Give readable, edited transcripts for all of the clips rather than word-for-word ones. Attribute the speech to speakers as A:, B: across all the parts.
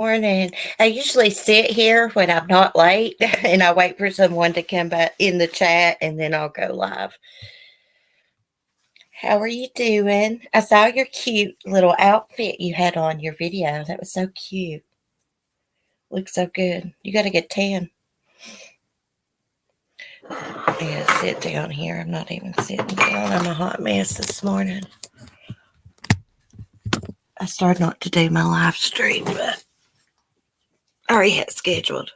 A: Morning. I usually sit here when I'm not late and I wait for someone to come back in the chat and then I'll go live. How are you doing? I saw your cute little outfit you had on your video. That was so cute. Looks so good. You got to get tan. Yeah, sit down here. I'm not even sitting down. I'm a hot mess this morning. I started not to do my live stream, but I already had scheduled.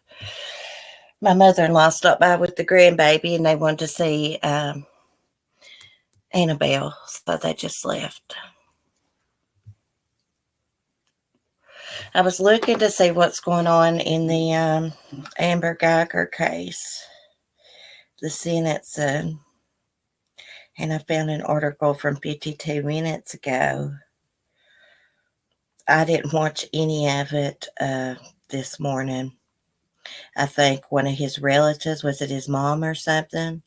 A: My mother-in-law stopped by with the grandbaby and they wanted to see Annabelle, so they just left. I was looking to see what's going on in the Amber Guyger case, the sentencing, and I found an article from 52 minutes ago. I didn't watch any of it this morning. I think one of his relatives, was it his mom or something,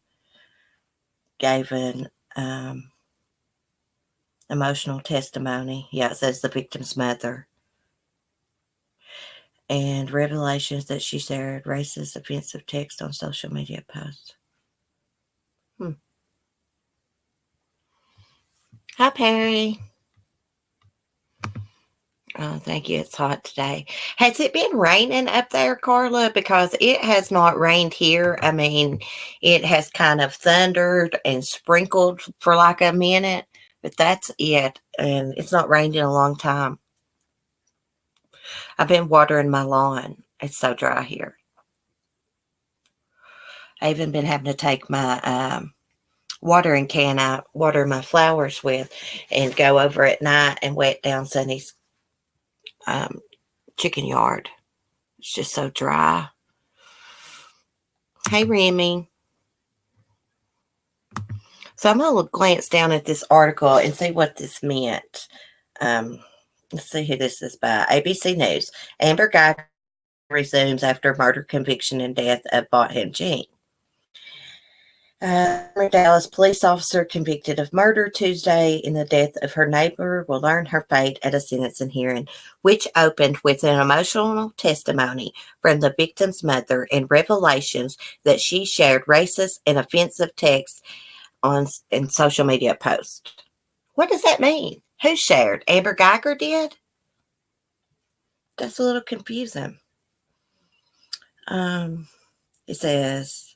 A: gave an emotional testimony. Yeah, it says the victim's mother. And revelations that she shared racist, offensive text on social media posts. Hi, Perry. Oh, thank you. It's hot today. Has it been raining up there, Carla? Because it has not rained here. I mean, it has kind of thundered and sprinkled for like a minute, but that's it. And it's not rained in a long time. I've been watering my lawn. It's so dry here. I've even been having to take my watering can I water my flowers with and go over at night and wet down Sonny's chicken yard. It's just so dry. Hey, Remy. So I'm going to glance down at this article and see what this meant. Let's see who this is by. ABC News. Amber Guyger resumes after murder conviction and death of Bottom Jean. Dallas police officer convicted of murder Tuesday in the death of her neighbor will learn her fate at a sentencing hearing, which opened with an emotional testimony from the victim's mother and revelations that she shared racist and offensive texts in social media posts. What does that mean? Who shared? Amber Guyger did? That's a little confusing. It says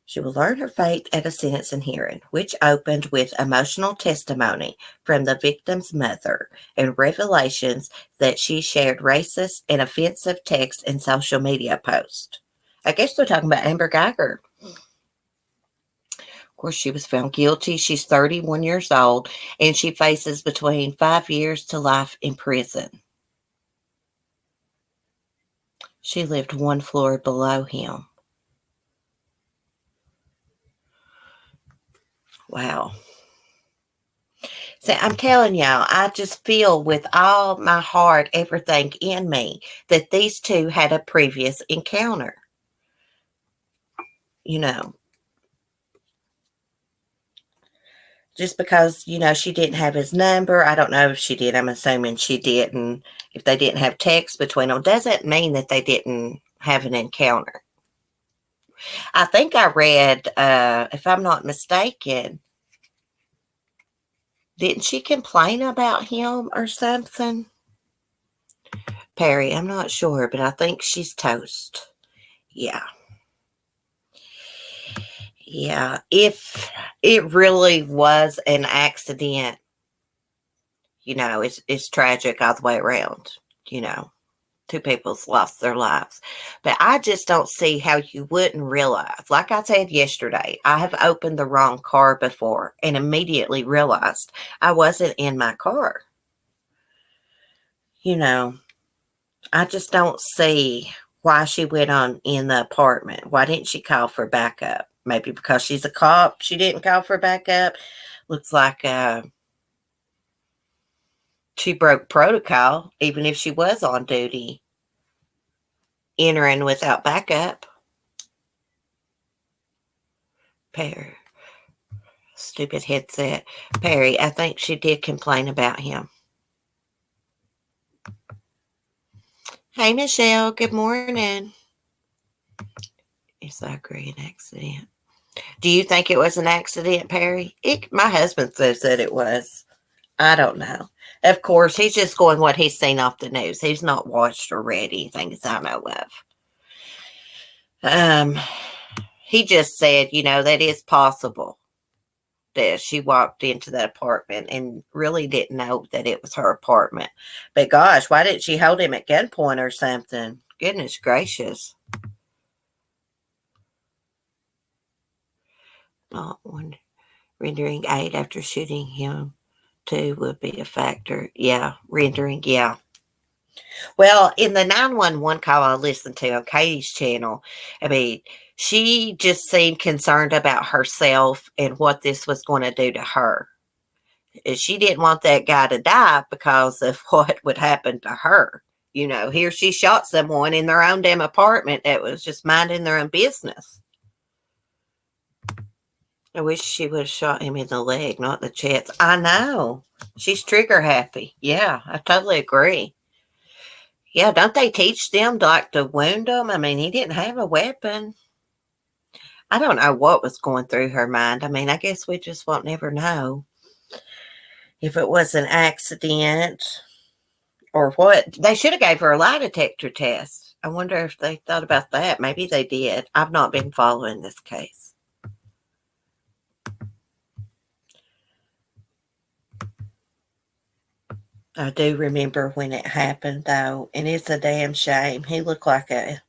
A: she will learn her fate at a sentencing hearing, which opened with emotional testimony from the victim's mother and revelations that she shared racist and offensive texts in social media posts. I guess they're talking about Amber Guyger. Of course, she was found guilty. She's 31 years old, and she faces between 5 years to life in prison. She lived one floor below him. Wow. So I'm telling y'all, I just feel with all my heart, everything in me, that these two had a previous encounter. You know, just because, she didn't have his number. I don't know if she did. I'm assuming she didn't. If they didn't have text between them, doesn't mean that they didn't have an encounter. I think I read, if I'm not mistaken, didn't she complain about him or something? Perry, I'm not sure, but I think she's toast. Yeah. Yeah. If it really was an accident, it's tragic all the way around. Two people's lost their lives. But I just don't see how you wouldn't realize. Like I said yesterday, I have opened the wrong car before and immediately realized I wasn't in my car. I just don't see why she went on in the apartment. Why didn't she call for backup? Maybe because she's a cop, she didn't call for backup. Looks like she broke protocol, even if she was on duty, entering without backup. Perry, stupid headset. Perry, I think she did complain about him. Hey, Michelle. Good morning. Yes, I agree. An accident. Do you think it was an accident, Perry? My husband says that it was. I don't know. Of course, he's just going what he's seen off the news. He's not watched or read anything as I know of. Um, he just said, that is possible that she walked into that apartment and really didn't know that it was her apartment. But gosh, why didn't she hold him at gunpoint or something? Goodness gracious. Not one rendering aid after shooting him too would be a factor. Yeah, rendering, yeah. Well, in the 911 call I listened to on Katie's channel, I mean, she just seemed concerned about herself and what this was going to do to her. She didn't want that guy to die because of what would happen to her. Here she shot someone in their own damn apartment that was just minding their own business. I wish she would have shot him in the leg, not the chest. I know. She's trigger happy. Yeah, I totally agree. Yeah, don't they teach them to wound them? I mean, he didn't have a weapon. I don't know what was going through her mind. I mean, I guess we just won't never know if it was an accident or what. They should have gave her a lie detector test. I wonder if they thought about that. Maybe they did. I've not been following this case. I do remember when it happened, though, and it's a damn shame. He looked like a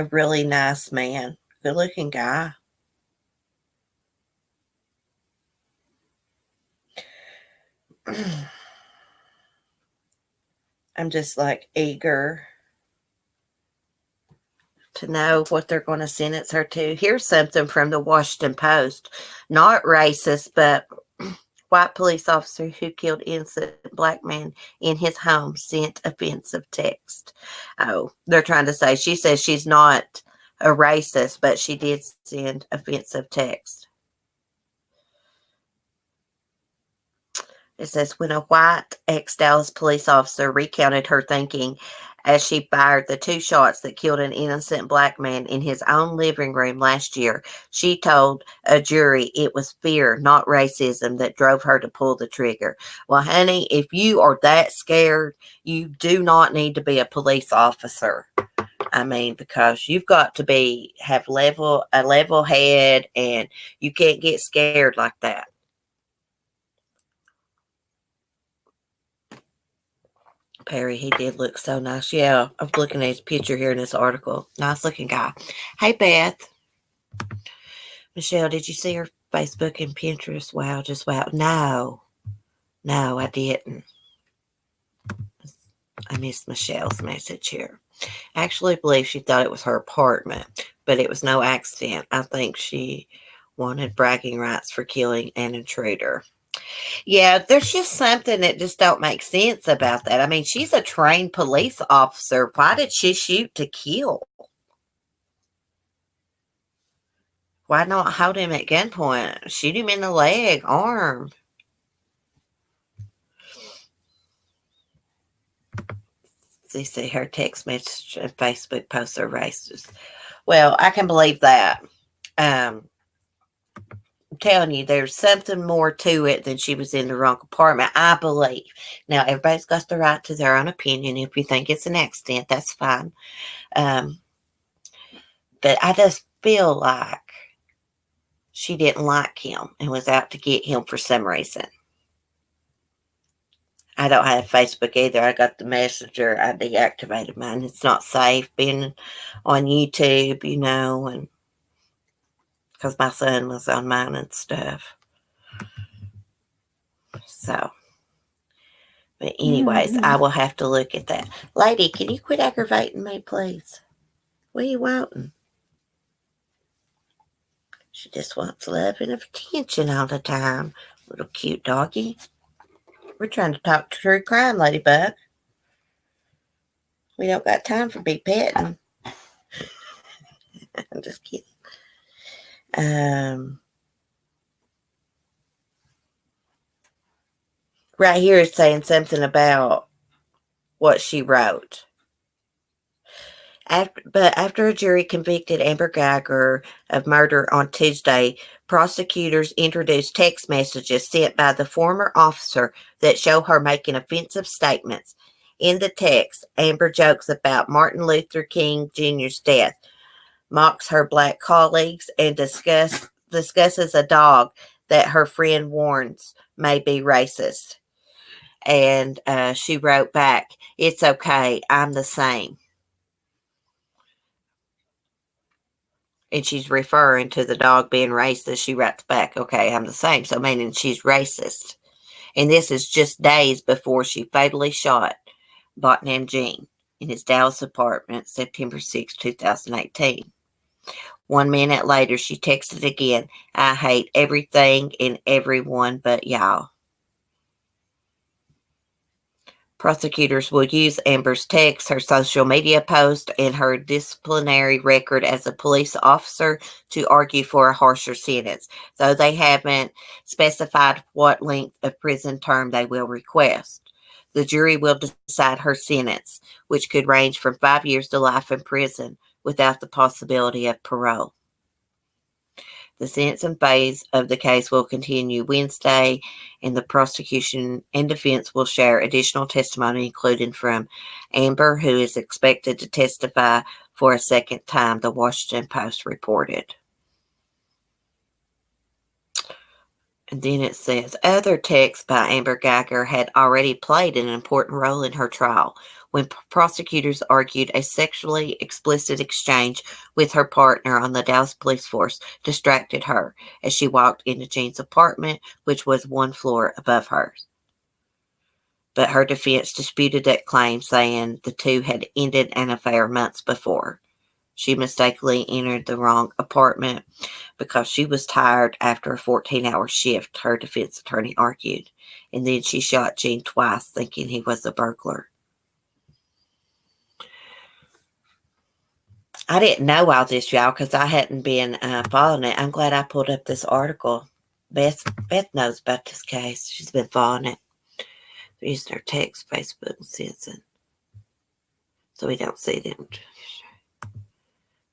A: really nice man, good looking guy. I'm just like eager to know what they're going to sentence her to. Here's something from the Washington Post. Not racist, but white police officer who killed innocent black man in his home sent offensive text. Oh, they're trying to say she says she's not a racist, but she did send offensive text. It says, when a white ex-Dallas police officer recounted her thinking as she fired the 2 shots that killed an innocent black man in his own living room last year, she told a jury it was fear, not racism, that drove her to pull the trigger. Well, honey, if you are that scared, you do not need to be a police officer. I mean, because you've got to have a level head, and you can't get scared like that. Perry, he did look so nice. Yeah, I was looking at his picture here in this article. Nice looking guy. Hey, Beth. Michelle, did you see her Facebook and Pinterest? Wow, just wow. No, I didn't. I missed Michelle's message here. I actually believe she thought it was her apartment, but it was no accident. I think she wanted bragging rights for killing an intruder. Yeah, there's just something that just don't make sense about that. I mean, she's a trained police officer. Why did she shoot to kill? Why not hold him at gunpoint? Shoot him in the leg, arm. See her text message and Facebook posts are racist. Well, I can believe that. I'm telling you, there's something more to it than she was in the wrong apartment, I believe. Now, everybody's got the right to their own opinion. If you think it's an accident, that's fine. But I just feel like she didn't like him and was out to get him for some reason. I don't have Facebook either. I got the Messenger. I deactivated mine. It's not safe being on YouTube, and because my son was on mine and stuff. So, but anyways, I will have to look at that. Lady, can you quit aggravating me, please? What are you wanting? She just wants love and attention all the time. Little cute doggy. We're trying to talk true crime, Ladybug. We don't got time for big petting. I'm just kidding. Right here it's saying something about what she wrote. But after a jury convicted Amber Guyger of murder on Tuesday, prosecutors introduced text messages sent by the former officer that show her making offensive statements. In the text, Amber jokes about Martin Luther King Jr.'s death, mocks her black colleagues, and discusses a dog that her friend warns may be racist. And she wrote back, "It's okay, I'm the same." And she's referring to the dog being racist. She writes back, "Okay, I'm the same." So meaning she's racist. And this is just days before she fatally shot Botnam Jean in his Dallas apartment, September 6, 2018. 1 minute later, she texted again, "I hate everything and everyone but y'all." Prosecutors will use Amber's text, her social media post, and her disciplinary record as a police officer to argue for a harsher sentence, though they haven't specified what length of prison term they will request. The jury will decide her sentence, which could range from 5 years to life in prison without the possibility of parole. The sentencing phase of the case will continue Wednesday, and the prosecution and defense will share additional testimony, including from Amber, who is expected to testify for a second time, the Washington Post reported. And then it says, other texts by Amber Guyger had already played an important role in her trial when prosecutors argued a sexually explicit exchange with her partner on the Dallas police force distracted her as she walked into Jean's apartment, which was one floor above hers. But her defense disputed that claim, saying the two had ended an affair months before. She mistakenly entered the wrong apartment because she was tired after a 14-hour shift, her defense attorney argued. And then she shot Jean twice, thinking he was a burglar. I didn't know all this, y'all, because I hadn't been following it. I'm glad I pulled up this article. Beth knows about this case. She's been following it. Using her text, Facebook, and sensing. So we don't see them.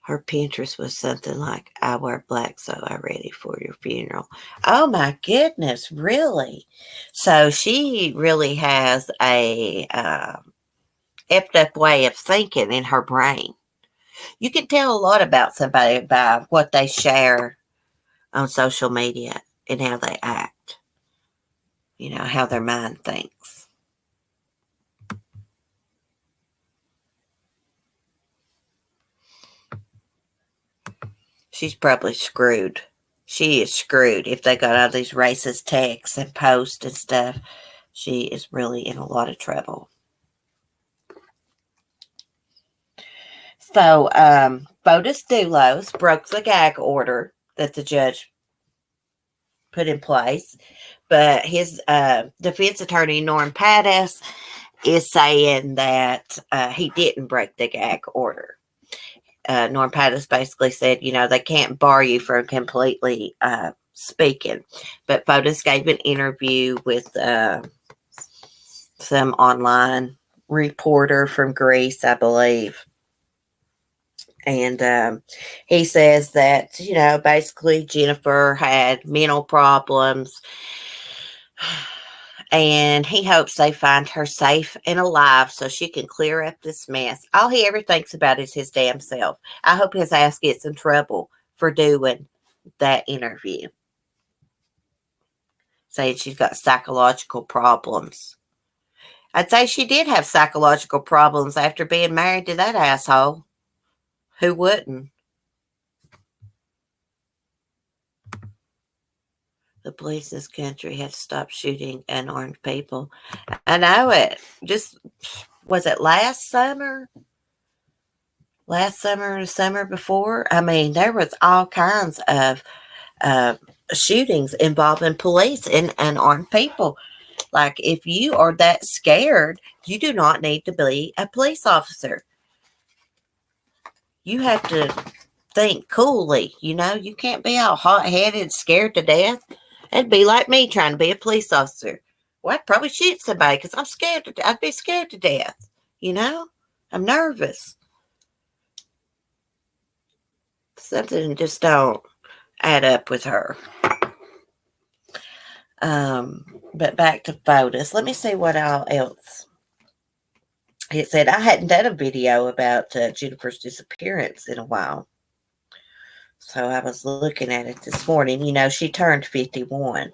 A: Her Pinterest was something like, "I wear black, so I'm ready for your funeral." Oh my goodness, really? So she really has a effed up way of thinking in her brain. You can tell a lot about somebody by what they share on social media and how they act. You know, how their mind thinks. She's probably screwed. She is screwed if they got all these racist texts and posts and stuff. She is really in a lot of trouble. So, Fotis Dulos broke the gag order that the judge put in place, but his defense attorney, Norm Pattis, is saying that he didn't break the gag order. Norm Pattis basically said, you know, they can't bar you from completely speaking. But Fotis gave an interview with some online reporter from Greece, I believe. And he says that, you know, basically Jennifer had mental problems. And he hopes they find her safe and alive so she can clear up this mess. All he ever thinks about is his damn self. I hope his ass gets in trouble for doing that interview, saying she's got psychological problems. I'd say she did have psychological problems after being married to that asshole. Who wouldn't? The police in this country have to stop shooting unarmed people. I know it. Just, was it last summer? Last summer or the summer before? I mean, there was all kinds of shootings involving police and unarmed people. Like, if you are that scared, you do not need to be a police officer. You have to think coolly, you know? You can't be all hot-headed, scared to death. It'd be like me trying to be a police officer. Well, I'd probably shoot somebody because I'm scared. I'd be scared to death, you know? I'm nervous. Something just don't add up with her. But back to photos. Let me see what else. It said I hadn't done a video about Jennifer's disappearance in a while. So I was looking at it this morning. You know, she turned 51.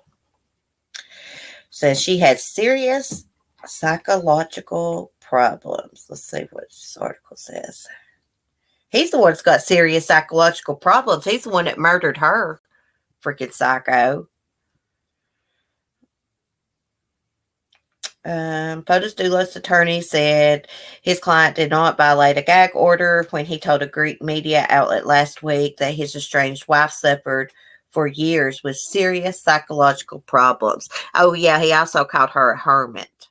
A: Says she had serious psychological problems. Let's see what this article says. He's the one that's got serious psychological problems. He's the one that murdered her. Freaking psycho. POTUS Dulos attorney said his client did not violate a gag order when he told a Greek media outlet last week that his estranged wife suffered for years with serious psychological problems. Oh, yeah, he also called her a hermit.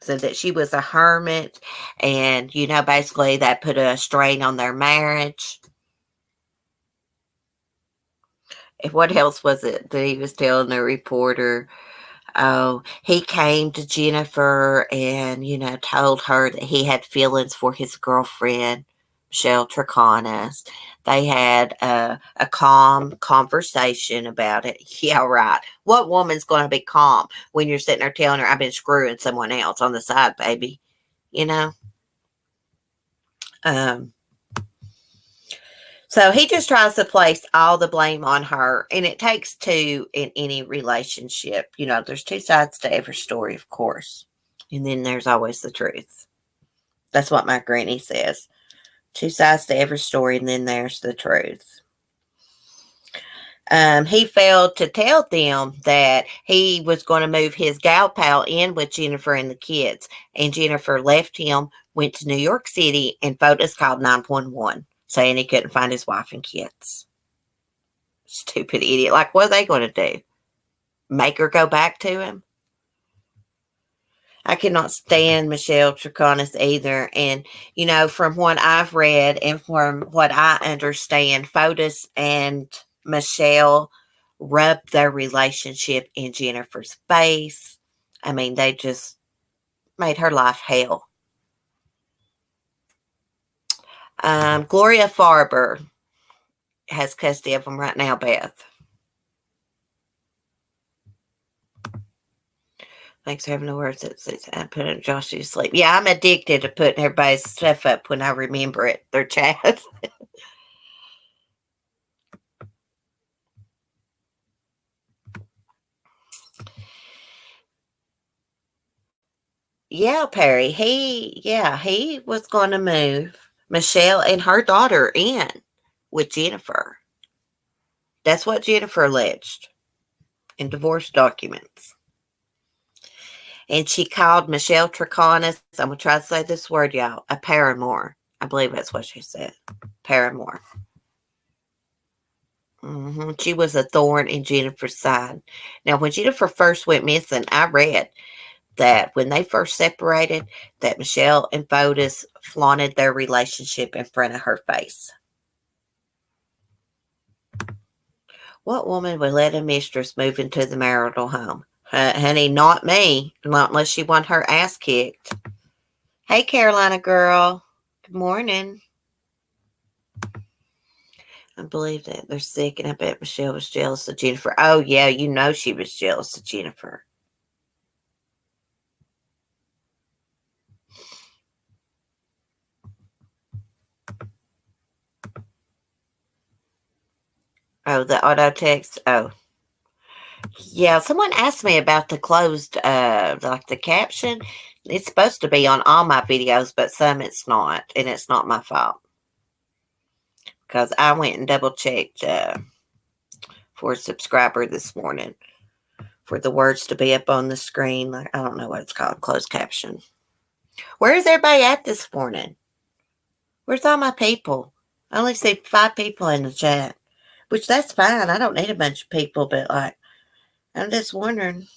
A: Said that she was a hermit, and, you know, basically that put a strain on their marriage. And what else was it that he was telling the reporter? Oh, he came to Jennifer and, you know, told her that he had feelings for his girlfriend, Michelle Triconis. They had a calm conversation about it. Yeah, right. What woman's going to be calm when you're sitting there telling her, I've been screwing someone else on the side, baby? You know? So he just tries to place all the blame on her, and it takes two in any relationship. You know, there's two sides to every story, of course, and then there's always the truth. That's what my granny says. Two sides to every story, and then there's the truth. He failed to tell them that he was going to move his gal pal in with Jennifer and the kids, and Jennifer left him, went to New York City, and POTUS called 911. Saying he couldn't find his wife and kids. Stupid idiot. Like, what are they going to do? Make her go back to him? I cannot stand Michelle Triconis either. And, you know, from what I've read and from what I understand, POTUS and Michelle rubbed their relationship in Jennifer's face. I mean, they just made her life hell. Gloria Farber has custody of them right now, Beth. Thanks for having the words that says I put it Josh to sleep. Yeah, I'm addicted to putting everybody's stuff up when I remember it. Their chat. Yeah, Perry. He was going to move Michelle and her daughter in with Jennifer. That's what Jennifer alleged in divorce documents. And she called Michelle Triconis, I'm going to try to say this word, y'all, a paramour. I believe that's what she said. Paramour. She was a thorn in Jennifer's side. Now, when Jennifer first went missing, I read that when they first separated, that Michelle and POTUS flaunted their relationship in front of her face. What woman would let a mistress move into the marital home? Honey, not me, not unless she want her ass kicked. Hey, Carolina girl. Good morning. I believe that they're sick, and I bet Michelle was jealous of Jennifer. Oh, yeah, you know she was jealous of Jennifer. Oh, the auto text. Oh, yeah. Someone asked me about the closed, like the caption. It's supposed to be on all my videos, but some it's not, and it's not my fault because I went and double checked for a subscriber this morning for the words to be up on the screen. Like, I don't know what it's called, closed caption. Where is everybody at this morning? Where's all my people? I only see 5 people in the chat, which that's fine. I don't need a bunch of people, but like, I'm just wondering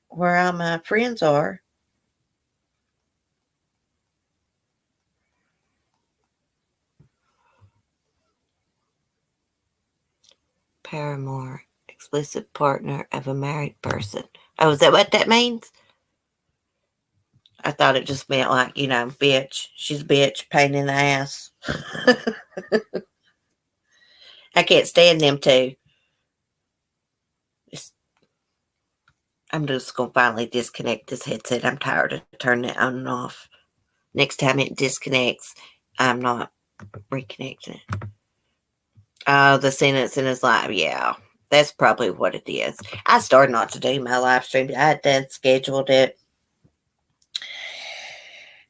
A: where all my friends are. Paramour, explicit partner of a married person. Oh, is that what that means? I thought it just meant like, bitch. She's a bitch, pain in the ass. I can't stand them two. I'm just going to finally disconnect this headset. I'm tired of turning it on and off. Next time it disconnects, I'm not reconnecting it. Oh, the sentence in his live. Yeah, that's probably what it is. I started not to do my live stream. I had done scheduled it.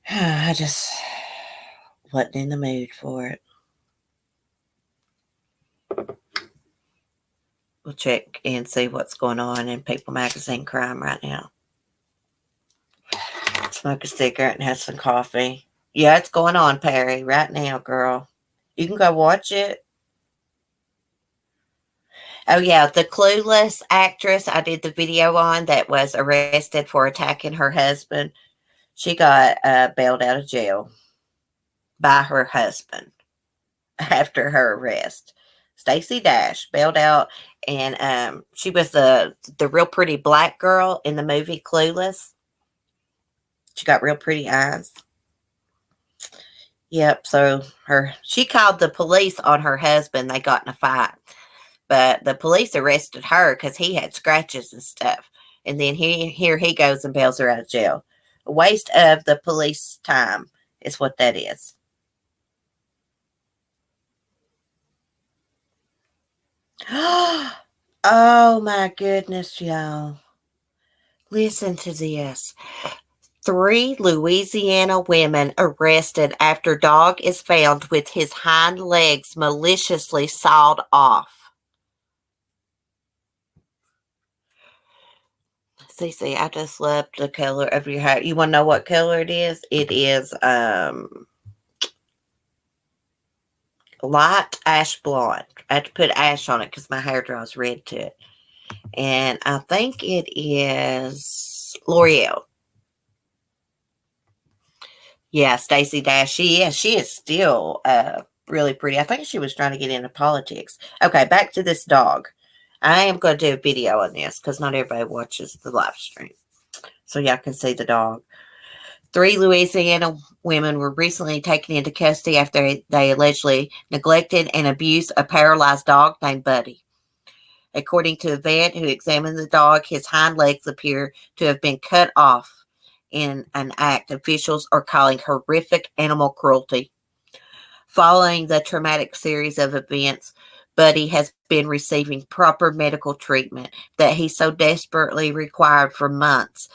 A: I just wasn't in the mood for it. We'll check and see what's going on in People Magazine Crime right now. Smoke a cigarette and have some coffee. Yeah, it's going on, Perry, right now, girl. You can go watch it. Oh, yeah, the clueless actress I did the video on that was arrested for attacking her husband. She got bailed out of jail by her husband after her arrest. Stacey Dash bailed out, and she was the real pretty black girl in the movie Clueless. She got real pretty eyes. Yep, so she called the police on her husband. They got in a fight. But the police arrested her because he had scratches and stuff. And then here he goes and bails her out of jail. A waste of the police time is what that is. Oh my goodness, y'all. Listen to this. 3 Louisiana women arrested after dog is found with his hind legs maliciously sawed off. Cece, I just love the color of your hair. You want to know what color it is? It is light ash blonde. I had to put ash on it because my hair draws red to it. And I think it is L'Oreal. Yeah, Stacey Dash. She is still really pretty. I think she was trying to get into politics. Okay, back to this dog. I am going to do a video on this because not everybody watches the live stream. So y'all can see the dog. 3 Louisiana women were recently taken into custody after they allegedly neglected and abused a paralyzed dog named Buddy. According to a vet who examined the dog, his hind legs appear to have been cut off in an act officials are calling horrific animal cruelty. Following the traumatic series of events, Buddy has been receiving proper medical treatment that he so desperately required for months,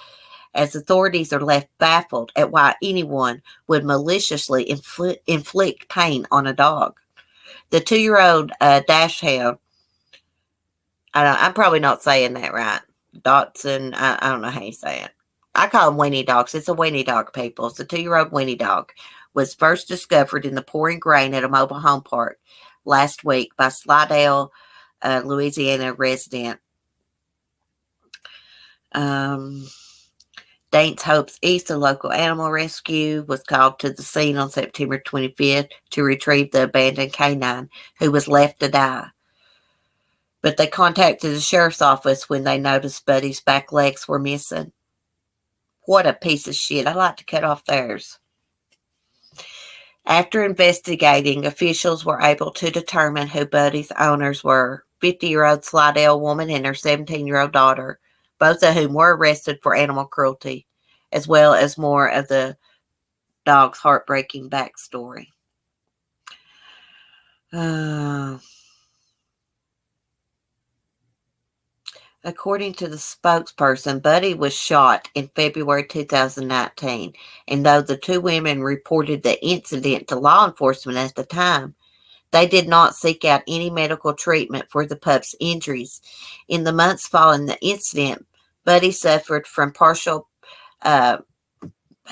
A: as authorities are left baffled at why anyone would maliciously inflict pain on a dog. The 2-year-old dash hound, I'm probably not saying that right. Dotson, I don't know how you say it. I call them weenie dogs. It's a weenie dog, people. It's a 2-year-old weenie dog. Was first discovered in the pouring rain at a mobile home park last week by Slidell, Louisiana resident. Daints Hopes East, a local animal rescue, was called to the scene on September 25th to retrieve the abandoned canine who was left to die. But they contacted the sheriff's office when they noticed Buddy's back legs were missing. What a piece of shit. I like to cut off theirs. After investigating, officials were able to determine who Buddy's owners were. 50-year-old Slidell woman and her 17-year-old daughter, both of whom were arrested for animal cruelty, as well as more of the dog's heartbreaking backstory. According to the spokesperson, Buddy was shot in February 2019, and though the 2 women reported the incident to law enforcement at the time, they did not seek out any medical treatment for the pup's injuries. In the months following the incident, Buddy suffered from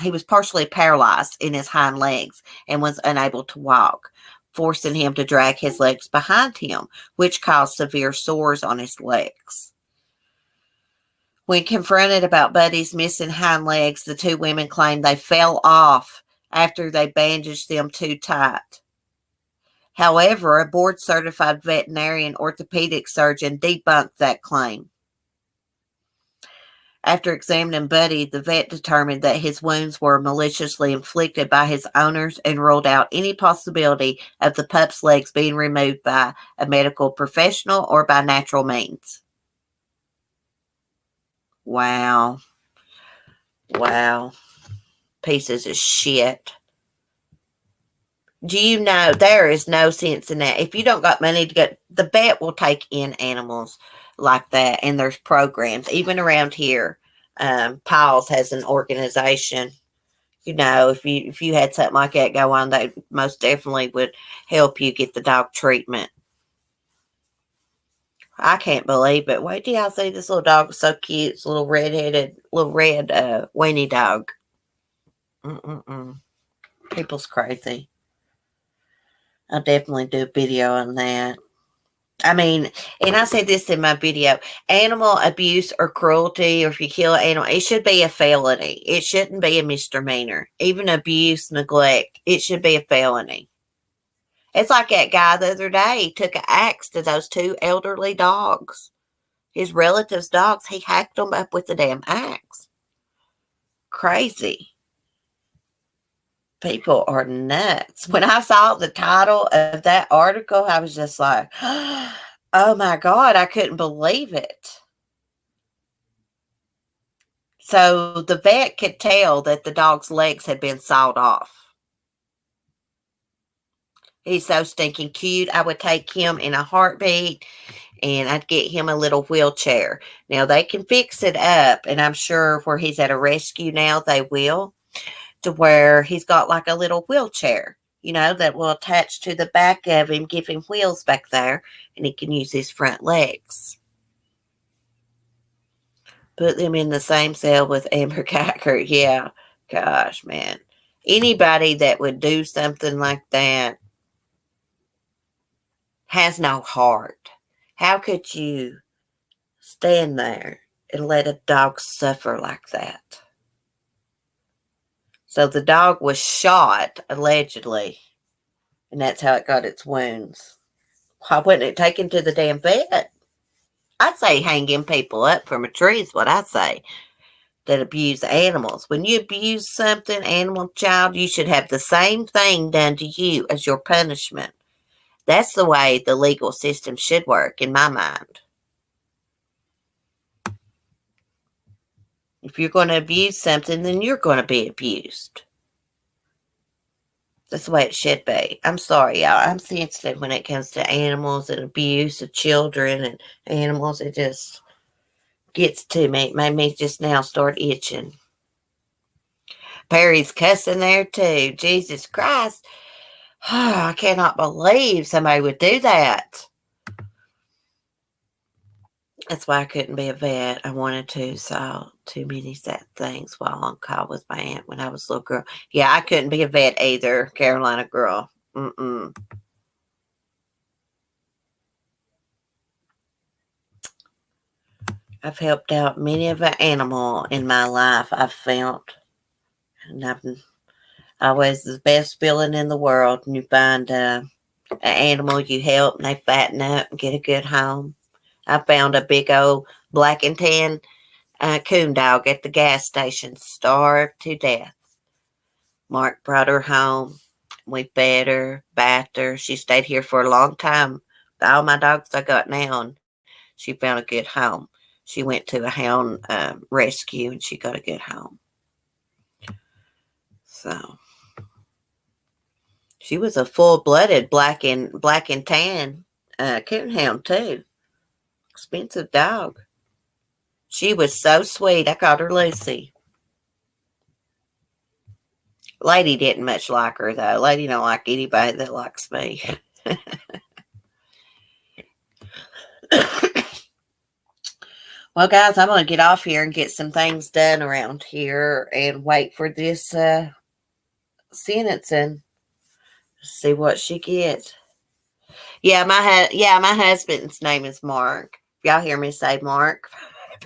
A: he was partially paralyzed in his hind legs and was unable to walk, forcing him to drag his legs behind him, which caused severe sores on his legs. When confronted about Buddy's missing hind legs, the 2 women claimed they fell off after they bandaged them too tight. However, a board-certified veterinarian orthopedic surgeon debunked that claim. After examining Buddy, the vet determined that his wounds were maliciously inflicted by his owners and ruled out any possibility of the pup's legs being removed by a medical professional or by natural means. Wow. Wow. Pieces of shit. Do you know there is no sense in that? If you don't got money to get, the vet will take in animals like that, and there's programs even around here. Paul's has an organization. You know, if you had something like that go on, they most definitely would help you get the dog treatment. I can't believe it. Wait till y'all see this little dog. So cute. It's a little red-headed, little red weenie dog. People's crazy. I'll definitely do a video on that. I mean, and I said this in my video, animal abuse or cruelty, or if you kill an animal, it should be a felony. It shouldn't be a misdemeanor. Even abuse, neglect, it should be a felony. It's like that guy the other day, he took an axe to those two elderly dogs. His relatives' dogs, he hacked them up with the damn axe. Crazy. People are nuts. When I saw the title of that article, I was just like, oh my God, I couldn't believe it. So the vet could tell that the dog's legs had been sawed off. He's so stinking cute. I would take him in a heartbeat, and I'd get him a little wheelchair. Now, they can fix it up, and I'm sure where he's at a rescue now, they will, to where he's got like a little wheelchair, you know, that will attach to the back of him, give him wheels back there, and he can use his front legs. Put them in the same cell with Amber Guyger. Yeah, gosh, man. Anybody that would do something like that has no heart. How could you stand there and let a dog suffer like that? So the dog was shot, allegedly, and that's how it got its wounds. Why wouldn't it take him to the damn vet? I'd say hanging people up from a tree is what I say, that abuse animals. When you abuse something, animal, child, you should have the same thing done to you as your punishment. That's the way the legal system should work, in my mind. If you're going to abuse something, then you're going to be abused. That's the way it should be. I'm sorry, y'all. I'm sensitive when it comes to animals and abuse of children and animals. It just gets to me. It made me just now start itching. Perry's cussing there too. Jesus Christ. I cannot believe somebody would do that. That's why I couldn't be a vet. I wanted to, saw too many sad things while on call with my aunt when I was a little girl. Yeah, I couldn't be a vet either, Carolina girl. I've helped out many of an animal in my life, I've found. And I've always the best feeling in the world. And you find an animal you help and they fatten up and get a good home. I found a big old black and tan coon dog at the gas station, starved to death. Mark brought her home. We fed her, bathed her. She stayed here for a long time. All my dogs I got now, and she found a good home. She went to a hound rescue, and she got a good home. So she was a full-blooded black and tan coonhound too. Expensive dog. She was so sweet. I called her Lucy. Lady didn't much like her, though. Lady don't like anybody that likes me. Well, guys, I'm going to get off here and get some things done around here and wait for this sentencing. See what she gets. Yeah, my husband's name is Mark. If y'all hear me say Mark,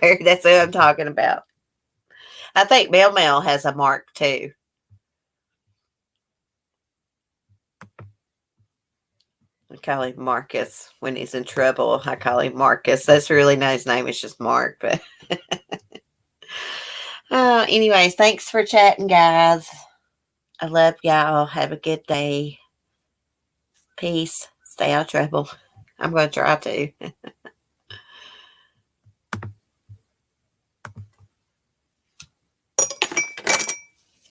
A: that's who I'm talking about. I think Mel has a Mark too. I call him Marcus when he's in trouble. I call him Marcus. That's really not his name. It's just Mark. But Anyways, thanks for chatting, guys. I love y'all. Have a good day. Peace. Stay out of trouble. I'm going to try to.